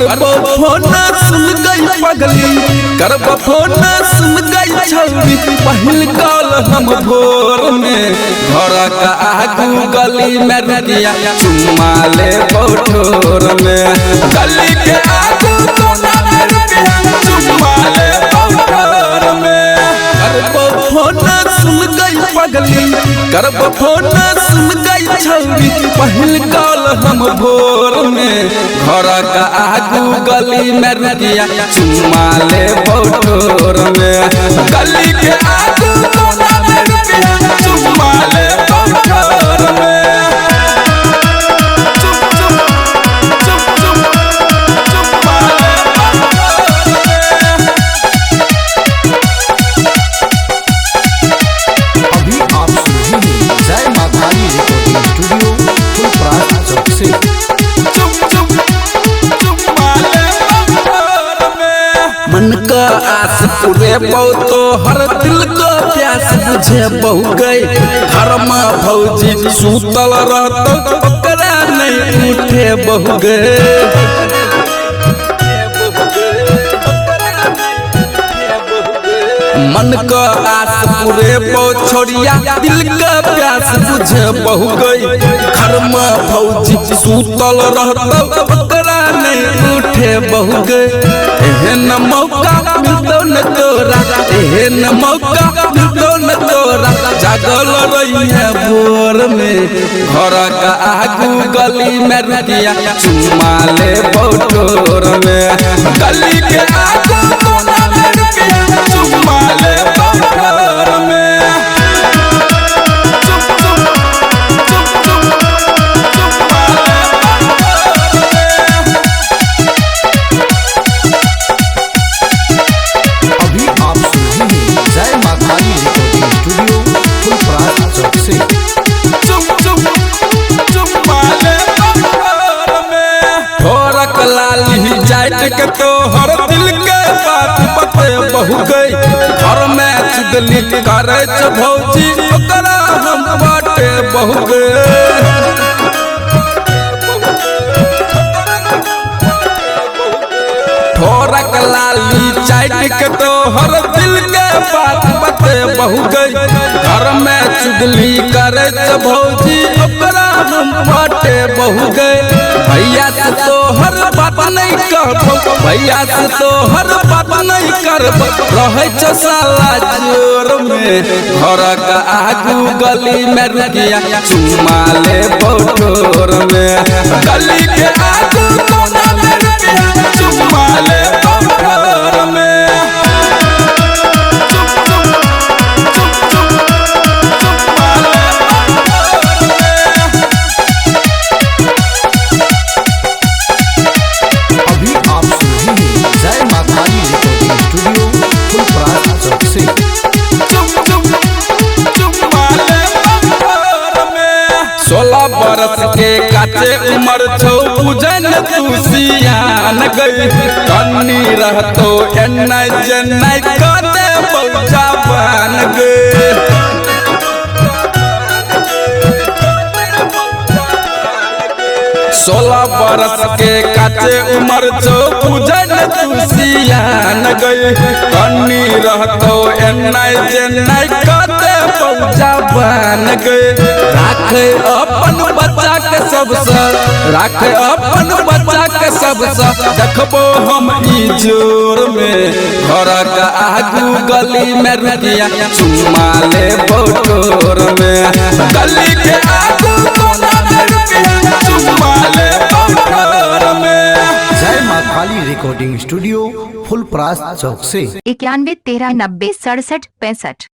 करबो फोन सुन गई पगली, करबो फोन सुन गई छौरी, पहिल कॉल हम भोर में घर का आगू गली में रतिया चुम्मा ले ठोर में, गली के आगू कोना में रतिया चुम्मा ले ठोर में। करबो फोन सुन गई पगली, करबो फोन सुन गई छौरी, पहिल कॉल हम भोर में घर का आगू गली में रतिया चुम्मा ले ठोर में, गली के आगू कोना में रतिया चुम्मा ले ठोर में। मन का आस पूरे बहु तो हर दिल को प्यास बुझे बहु गई, घर में भौजी सूतल रहतो ओकरा नहीं उठे बहु गए। मन का आस पूरे बहु छोड़िया दिल का प्यास बुझे बहु गई, घर में भौजी सूतल रहतो ओकरा नहीं उठे बहु गए। एहन मौका मिलतो न तोरा, एहन मौका मिलतो न तोरा, जागल रही है भोर में घर का आगू गली में रतिया चुम्मा ले ठोर में, गली के आगू कोना में रतिया चुम्मा ले ठोर में। के तो हर दिल के बात बते बहु गई, घर में चुगली करे भौजी ओकरा हम बाटे बहु गए। ठोरक लाली चाट के तो हर दिल के बात बते बहु गई, घर में चुगली करे भौजी ओकरा हम बाटे बहु गए। भैया से तो हर बात नहीं करबो, भैया से तो हर बात नहीं करबो, रहे छ साला जोर में घर का आगू गली में रतिया चुम्मा ले ठोर में, गली के आगू कोना में रतिया चुम्मा ले ठोर में। बरस के काचे उमर छौ पूजन तू सियान गई, कन्नी रहतो एन्नाई जन्नाई कते पौजा बन गए। 16 बरस के काचे उमर छौ पूजन तू सियान गई, कन्नी रहतो एन्नाई जन्नाई कते पौजा बन गए। राखे अपन बच्चा के सबसे, राखे अपन बच्चा के सबसे, देखबो हम ई जोर में घर का आगू गली में रतिया चुम्मा ले ठोर में, गली के आगू कोना में रतिया चुम्मा ले ठोर में। जय मां काली रिकॉर्डिंग स्टूडियो फुलपरास चौक से 91 13 90 67 65।